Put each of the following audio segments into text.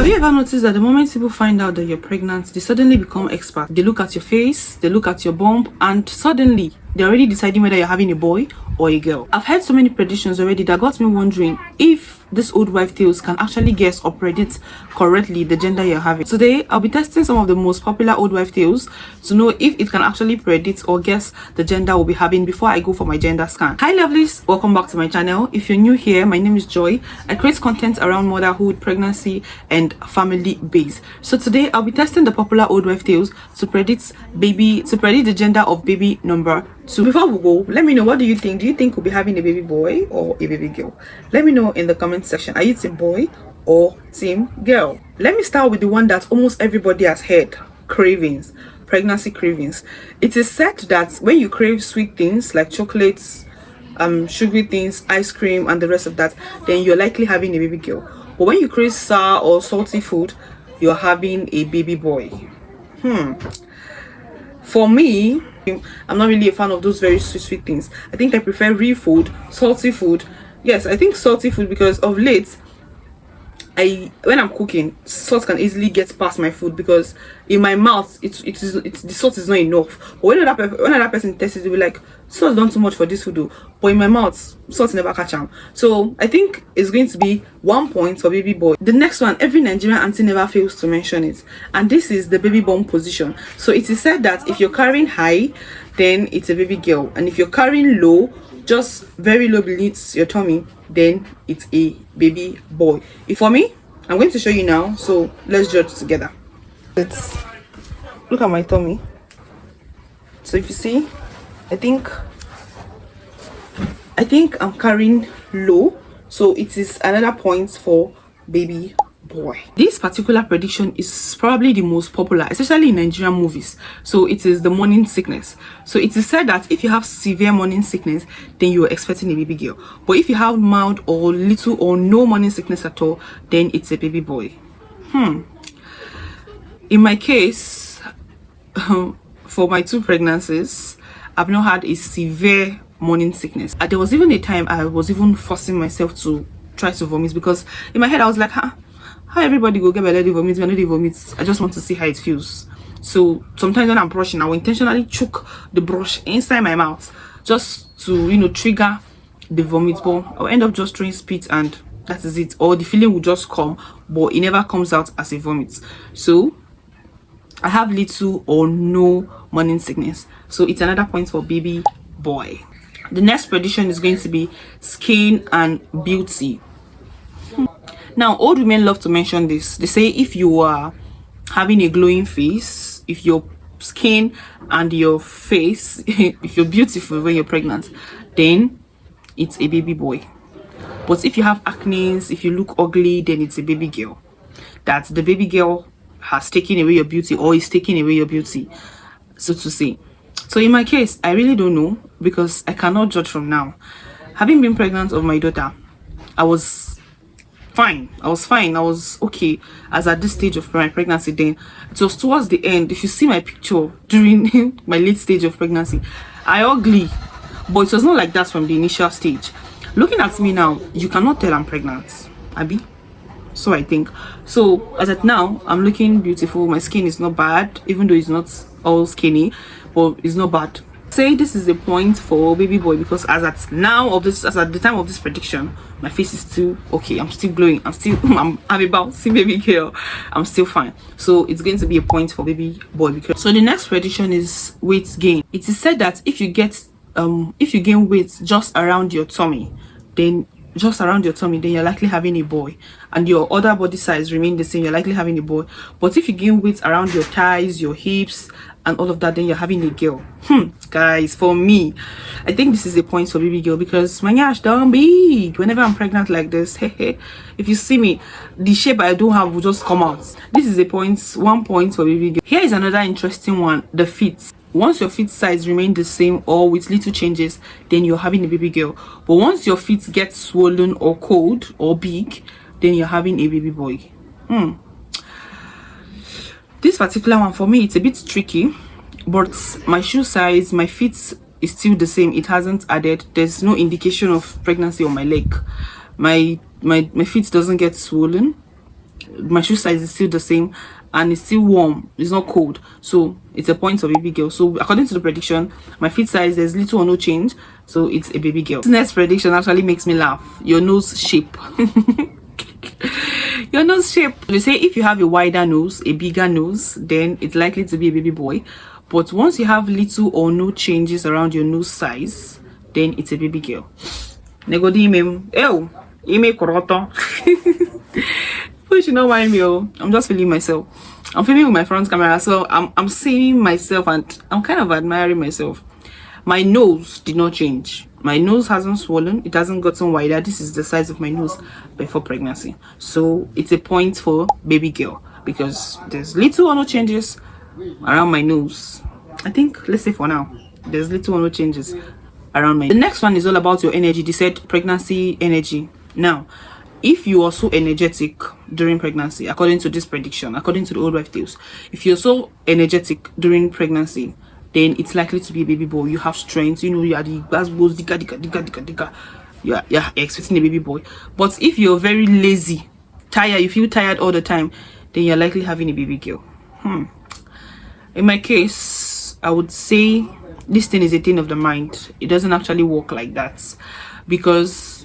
Have you ever noticed that the moment people find out that you're pregnant, they suddenly become experts? They look at your face, they look at your bump, and suddenly they're already deciding whether you're having a boy or a girl. I've heard so many predictions already that got me wondering if this old wife tales can actually guess or predict correctly the gender you're having. Today, I'll be testing some of the most popular old wife tales to know if it can actually predict or guess the gender we'll be having before I go for my gender scan. Hi lovelies, welcome back to my channel. If you're new here, my name is Joy. I create content around motherhood, pregnancy, and family base. So today, I'll be testing the popular old wife tales to predict the gender of baby number 2. Before we go, let me know, what do you think? Do you think we'll be having a baby boy or a baby girl? Let me know in the comment section. Are you team boy or team girl? Let me start with the one that almost everybody has heard: cravings, pregnancy cravings. It is said that when you crave sweet things like chocolates, sugary things, ice cream, and the rest of that, then you're likely having a baby girl. But when you crave sour or salty food, you're having a baby boy. For me, I'm not really a fan of those very sweet things. I think I prefer real food, salty food. Yes, I think salty food, because of late, when I'm cooking, salt can easily get past my food, because in my mouth the salt is not enough. But when another person tests it, they'll be like, salt done too much for this food though. But in my mouth, salt never catch on. So I think it's going to be 1 point for baby boy. The next one, every Nigerian auntie never fails to mention it, and this is the baby bump position. So it is said that if you're carrying high, then it's a baby girl, and if you're carrying low, just very low beneath your tummy, then it's a baby boy. For me, I'm going to show you now, so let's judge together. Let's look at my tummy. So if you see, I think I'm carrying low, so it is another point for baby boy. This particular prediction is probably the most popular, especially in Nigerian movies. So it is the morning sickness. So it is said that if you have severe morning sickness, then you're expecting a baby girl. But if you have mild or little or no morning sickness at all, then it's a baby boy. In my case, for my 2 pregnancies, I've not had a severe morning sickness. There was even a time I was even forcing myself to try to vomit, because in my head I was like, how everybody go get belly vomit when they vomit? I just want to see how it feels. So sometimes when I'm brushing, I will intentionally choke the brush inside my mouth just to trigger the vomit, but I'll end up just throwing spit and that is it. Or the feeling will just come, but it never comes out as a vomit. So I have little or no morning sickness, so it's another point for baby boy. The next prediction is going to be skin and beauty. Now, old women love to mention this. They say if you are having a glowing face, if your skin and your face, if you're beautiful when you're pregnant, then it's a baby boy. But if you have acne, if you look ugly, then it's a baby girl. That the baby girl has taken away your beauty, or is taking away your beauty, so to say. So in my case, I really don't know, because I cannot judge from now. Having been pregnant of my daughter, I was fine. I was okay as at this stage of my pregnancy. Then it was towards the end. If you see my picture during my late stage of pregnancy, I ugly, but it was not like that from the initial stage. Looking at me now, you cannot tell I'm pregnant, Abby. So I think so. As at now, I'm looking beautiful. My skin is not bad, even though it's not all skinny, but it's not bad. Say this is a point for baby boy, because as at the time of this prediction, my face is still okay. I'm still glowing. I'm about to see baby girl. I'm still fine. So it's going to be a point for baby boy. So the next prediction is weight gain. It is said that if you gain weight just around your tummy, then you're likely having a boy, and your other body size remain the same, you're likely having a boy. But if you gain weight around your thighs, your hips, and all of that, then you're having a girl. Guys, for me, I think this is a point for baby girl, because my gosh, damn big. Whenever I'm pregnant like this, if you see me, the shape I don't have will just come out. This is a point, 1 point for baby girl. Here is another interesting one: the feet. Once your feet size remain the same or with little changes, then you're having a baby girl. But once your feet get swollen or cold or big, then you're having a baby boy. This particular one, for me, it's a bit tricky, but my shoe size, my feet is still the same. It hasn't added. There's no indication of pregnancy on my leg. My feet doesn't get swollen. my shoe size is still the same, and it's still warm, it's not cold, so it's a point of baby girl. So according to the prediction, my feet size, there's little or no change, so it's a baby girl. This next prediction actually makes me laugh. Your nose shape. Your nose shape. They say if you have a wider nose, a bigger nose, then it's likely to be a baby boy. But once you have little or no changes around your nose size, then it's a baby girl. You should not mind me. I'm just feeling myself. I'm filming with my front camera, so I'm seeing myself and I'm kind of admiring myself. My nose did not change. My nose hasn't swollen, it hasn't gotten wider. This is the size of my nose before pregnancy, so it's a point for baby girl because there's little or no changes around my nose. I think, let's say for now, there's little or no changes around my. The next one is all about your energy. They said pregnancy energy. Now, if you are so energetic during pregnancy, according to this prediction, according to the old wife tales, if you're so energetic during pregnancy, then it's likely to be a baby boy. You have strength, you know, you are the basketballs, you're expecting a baby boy. But if you're very lazy, tired, you feel tired all the time, then you're likely having a baby girl. In my case, I would say this thing is a thing of the mind. It doesn't actually work like that, because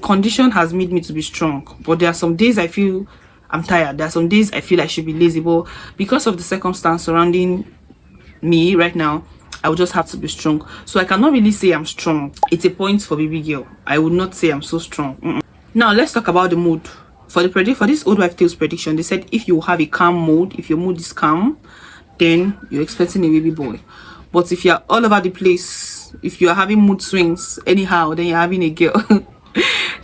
condition has made me to be strong, but there are some days I feel I'm tired. There are some days I feel I should be lazy, but because of the circumstance surrounding me right now, I would just have to be strong. So I cannot really say I'm strong. It's a point for baby girl. I would not say I'm so strong. Now let's talk about the mood. For this old wife tales prediction, they said if you have a calm mood, if your mood is calm, then you're expecting a baby boy. But if you're all over the place, if you're having mood swings anyhow, then you're having a girl.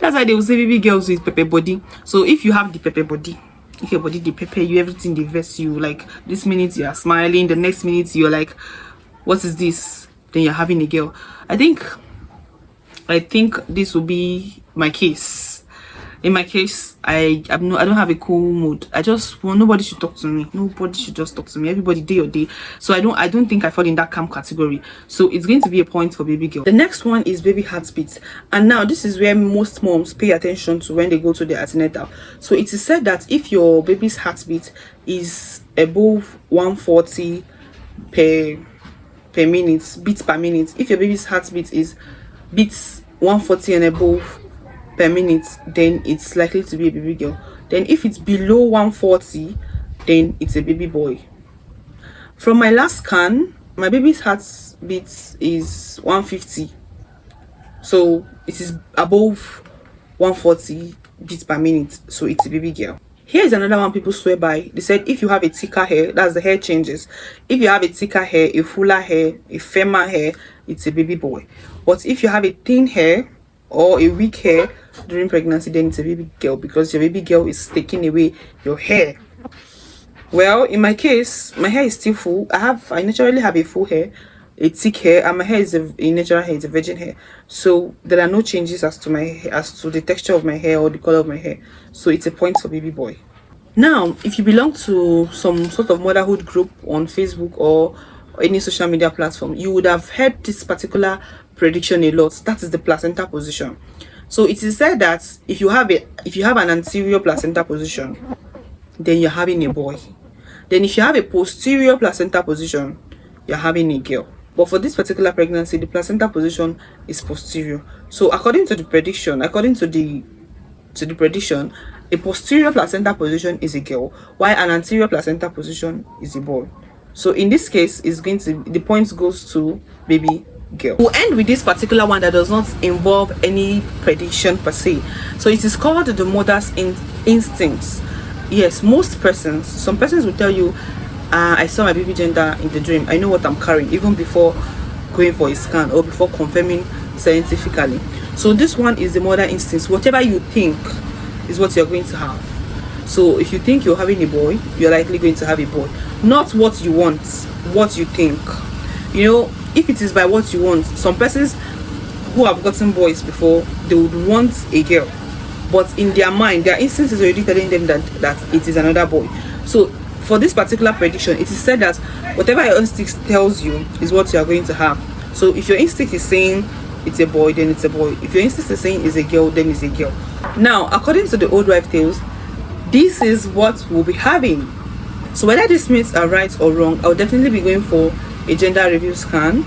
That's why they will say baby girls with pepper body. So if you have the pepper body, if your body, they pepper you, everything they vest you, like this minute you are smiling, the next minute you're like, what is this? Then you're having a girl. I think this will be my case. In my case, I don't have a cool mood. I just want, nobody should talk to me. Nobody should just talk to me. Everybody day or day. So I don't think I fall in that calm category. So it's going to be a point for baby girl. The next one is baby heartbeat. And now this is where most moms pay attention to when they go to the antenatal. So it is said that if your baby's heartbeat is above 140 per minute, beats per minute, if your baby's heartbeat is beats 140 and above per minute, then it's likely to be a baby girl. Then if it's below 140, then it's a baby boy. From my last scan, my baby's heartbeat is 150, so it is above 140 beats per minute, so it's a baby girl. Here is another one people swear by. They said if you have a thicker hair, that's the hair changes. If you have a thicker hair, a fuller hair, a firmer hair, it's a baby boy. But if you have a thin hair or a weak hair during pregnancy, then it's a baby girl, because your baby girl is taking away your hair. Well, in my case, my hair is still full. I naturally have a full hair, a thick hair, and my hair is a natural hair, it's a virgin hair. So there are no changes as to the texture of my hair or the color of my hair. So it's a point for baby boy. Now, if you belong to some sort of motherhood group on Facebook or any social media platform, you would have heard this particular prediction a lot. That is the placenta position. So it is said that if you have an anterior placenta position, then you're having a boy. Then if you have a posterior placenta position, you're having a girl. But for this particular pregnancy, the placenta position is posterior. So according to the prediction, a posterior placenta position is a girl, while an anterior placenta position is a boy. So in this case, the points goes to baby girl. We'll end with this particular one that does not involve any prediction per se. So it is called the mother's instincts. Yes, some persons will tell you, I saw my baby gender in the dream, I know what I'm carrying, even before going for a scan or before confirming scientifically. So this one is the mother instincts. Whatever you think is what you're going to have. So if you think you're having a boy, you're likely going to have a boy. Not what you want, what you think. You know, if it is by what you want, some persons who have gotten boys before, they would want a girl, but in their mind, their instinct is already telling them that it is another boy. So for this particular prediction, it is said that whatever your instinct tells you is what you are going to have. So if your instinct is saying it's a boy, then it's a boy. If your instinct is saying it's a girl, then it's a girl. Now, according to the old wife tales, this is what we'll be having. So whether these myths are right or wrong, I'll definitely be going for a gender reveal scan.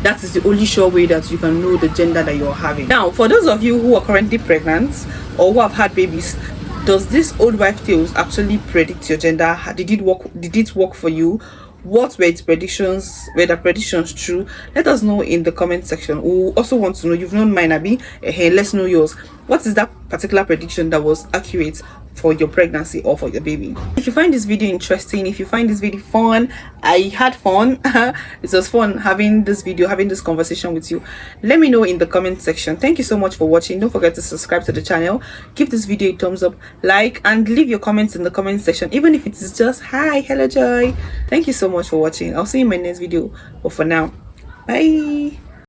That is the only sure way that you can know the gender that you're having. Now, for those of you who are currently pregnant or who have had babies, does this old wife tales actually predict your gender? Did it work for you? What were its predictions? Were the predictions true? Let us know in the comment section. We also want to know, you've known mine, Abby. Hey, let's know yours. What is that particular prediction that was accurate for your pregnancy or for your baby? If you find this video interesting, if you find this video fun, I had fun. It was fun having this video, having this conversation with you. Let me know in the comment section. Thank you so much for watching. Don't forget to subscribe to the channel, give this video a thumbs up, like, and leave your comments in the comment section, even if it is just hi, hello, joy. Thank you so much for watching. I'll see you in my next video, but for now, bye.